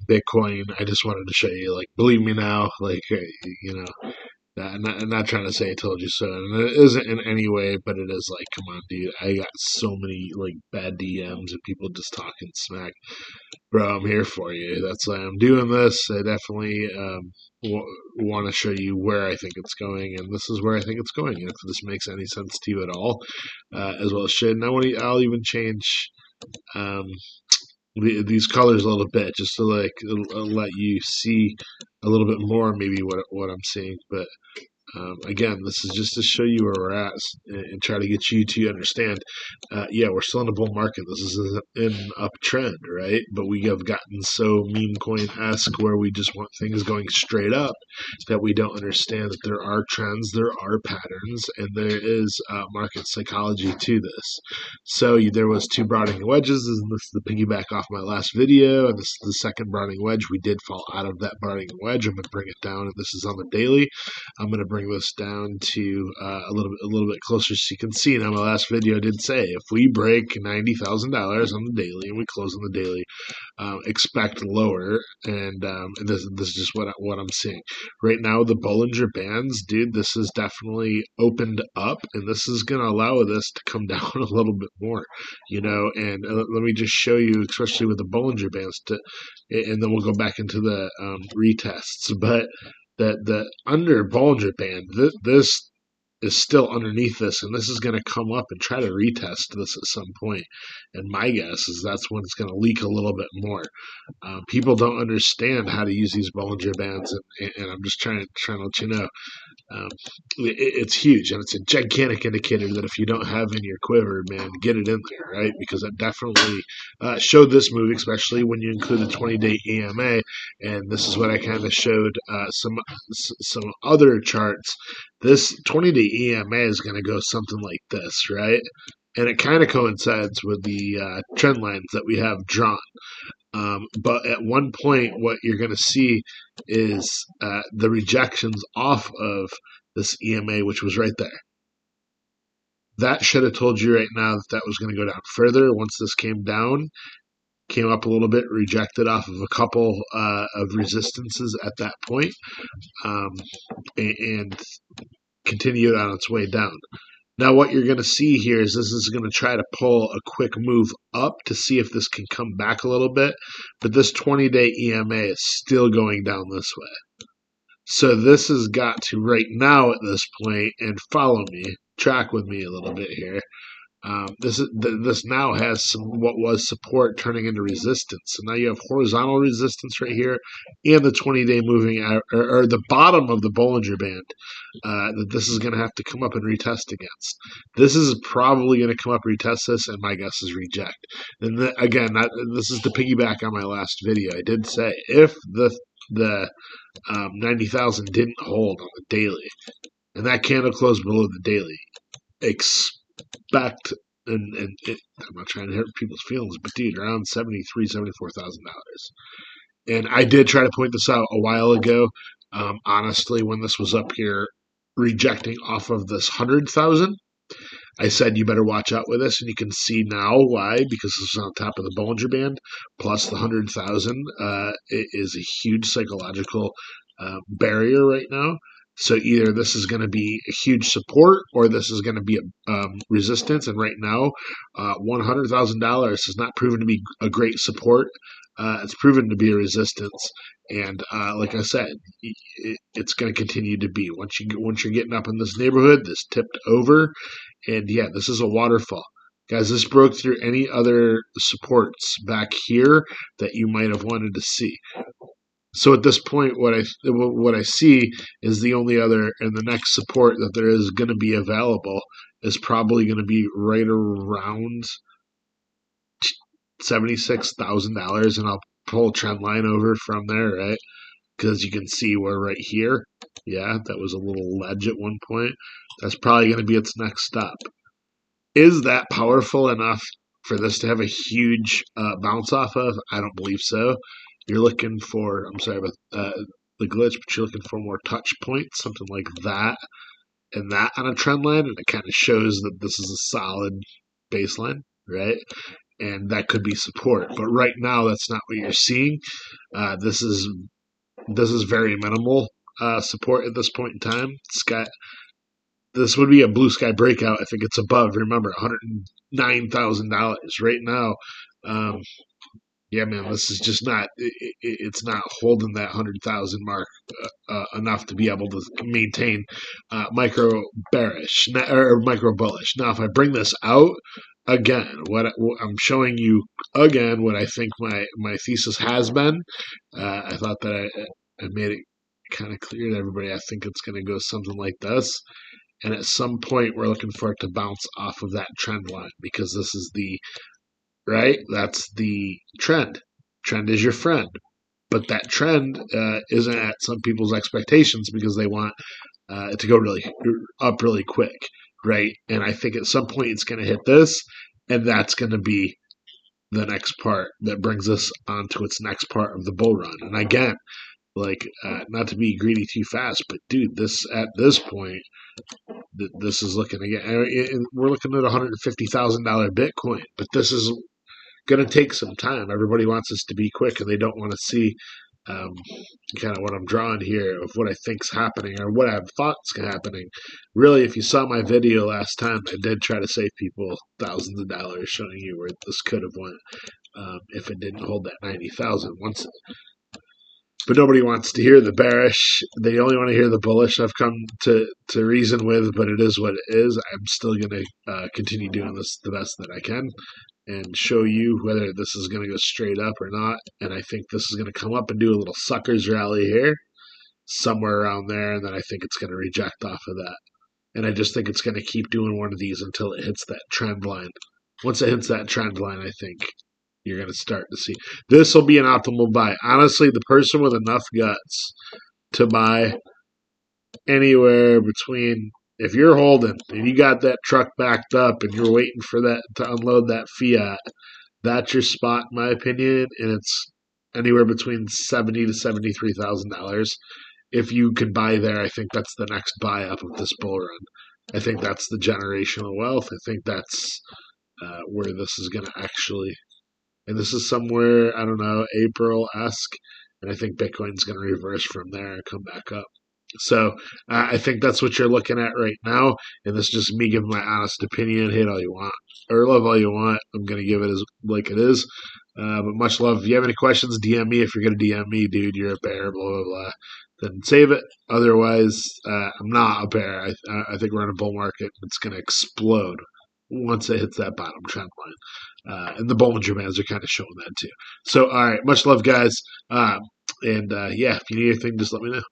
Bitcoin. I just wanted to show you, like, believe me now, like, you know, I'm not trying to say I told you so, and it isn't in any way, but it is like, come on, dude. I got so many like bad DMs and people just talking smack. Bro, I'm here for you. That's why I'm doing this. I definitely want to show you where I think it's going, and this is where I think it's going. If this makes any sense to you at all, as well as should. And I'll even change um, these colors a little bit just to like let you see a little bit more, maybe what I'm seeing, but. Again, this is just to show you where we're at and try to get you to understand. Yeah, we're still in a bull market. This is an uptrend, right? But we have gotten so meme coin-esque where we just want things going straight up that we don't understand that there are trends, there are patterns, and there is market psychology to this. So there was two broadening wedges, and this is the piggyback off my last video, and this is the second broadening wedge. We did fall out of that broadening wedge. I'm going to bring it down, and this is on the daily. I'm going to bring this down to a little bit closer so you can see. Now, my last video did say if we break $90,000 on the daily and we close on the daily, expect lower. And this is just what I'm seeing right now. The Bollinger Bands, dude, this is definitely opened up, and this is going to allow this to come down a little bit more, you know. And let me just show you, especially with the Bollinger Bands, and then we'll go back into the retests, but. The under Bollinger Band, this is still underneath this, and this is going to come up and try to retest this at some point. And my guess is that's when it's going to leak a little bit more. People don't understand how to use these Bollinger Bands, and I'm just trying to let you know. It's huge, and it's a gigantic indicator that if you don't have in your quiver, man, get it in there, right? Because it definitely showed this move, especially when you include the 20-day EMA, and this is what I kind of showed some other charts. This 20-day EMA is going to go something like this, right? And it kind of coincides with the trend lines that we have drawn. But at one point, what you're going to see is the rejections off of this EMA, which was right there. That should have told you right now that that was going to go down further. Once this came down, came up a little bit, rejected off of a couple of resistances at that point, and continued on its way down. Now what you're going to see here is this is going to try to pull a quick move up to see if this can come back a little bit, but this 20-day EMA is still going down this way. So this has got to right now at this point, and follow me, track with me a little bit here. This now has some what was support turning into resistance. So now you have horizontal resistance right here, and the 20-day moving or the bottom of the Bollinger Band that this is going to have to come up and retest against. This is probably going to come up, retest this, and my guess is reject. And this is to piggyback on my last video. I did say if the 90,000 didn't hold on the daily, and that candle closed below the daily, expect, and I'm not trying to hurt people's feelings, but dude, around $74,000. And I did try to point this out a while ago. Honestly, when this was up here rejecting off of this 100,000, I said you better watch out with this, and you can see now why, because this is on top of the Bollinger Band plus the 100,000. It is a huge psychological barrier right now. So either this is going to be a huge support or this is going to be a resistance. And right now, $100,000 has not proven to be a great support. It's proven to be a resistance. And like I said, it's going to continue to be. Once you're getting up in this neighborhood, this tipped over. And yeah, this is a waterfall. Guys, this broke through any other supports back here that you might have wanted to see. So at this point, what I see is the only other and the next support that there is going to be available is probably going to be right around $76,000, and I'll pull a trend line over from there, right? Because you can see we're right here. Yeah, that was a little ledge at one point. That's probably going to be its next stop. Is that powerful enough for this to have a huge bounce off of? I don't believe so. You're looking for, I'm sorry about the glitch, but you're looking for more touch points, something like that, and that on a trend line, and it kind of shows that this is a solid baseline, right? and that could be support. But right now, that's not what you're seeing. This is very minimal support at this point in time. This would be a blue sky breakout. I think it's above. Remember, $109,000 right now. Um, yeah, man, this is just not. It's not holding that 100,000 mark enough to be able to maintain micro bearish or micro bullish. Now, if I bring this out again, what I'm showing you again, what I think my thesis has been. I thought that I made it kind of clear to everybody. I think it's going to go something like this. And at some point, we're looking for it to bounce off of that trend line because this is right? That's the trend. Trend is your friend. But that trend isn't at some people's expectations because they want it to go up really quick, right? And I think at some point it's going to hit this, and that's going to be the next part that brings us on to its next part of the bull run. And again, like not to be greedy too fast, but dude, at this point, this is looking again. We're looking at $150,000 Bitcoin, but this is going to take some time. Everybody wants us to be quick, and they don't want to see kind of what I'm drawing here of what I think's happening or what I've thought's happening. Really, if you saw my video last time, I did try to save people thousands of dollars, showing you where this could have went if it didn't hold that 90,000 once. But nobody wants to hear the bearish. They only want to hear the bullish. I've come to reason with, but it is what it is. I'm still going to continue doing this the best that I can and show you whether this is going to go straight up or not. And I think this is going to come up and do a little suckers rally here, somewhere around there, and then I think it's going to reject off of that. And I just think it's going to keep doing one of these until it hits that trend line. Once it hits that trend line, I think you're going to start to see. This will be an optimal buy. Honestly, the person with enough guts to buy anywhere between, if you're holding and you got that truck backed up and you're waiting for that to unload that fiat, that's your spot, in my opinion, and it's anywhere between $70,000 to $73,000. If you can buy there, I think that's the next buy up of this bull run. I think that's the generational wealth. I think that's where this is going to actually. And this is somewhere, I don't know, April-esque. And I think Bitcoin's going to reverse from there and come back up. So I think that's what you're looking at right now. And this is just me giving my honest opinion. Hate all you want. Or love all you want. I'm going to give it as like it is. But much love. If you have any questions, DM me. If you're going to DM me, dude, you're a bear, blah, blah, blah. Then save it. Otherwise, I'm not a bear. I think we're in a bull market. It's going to explode once it hits that bottom trend line. And the Bollinger Bands are kind of showing that too. So, all right, much love, guys. Yeah, if you need anything, just let me know.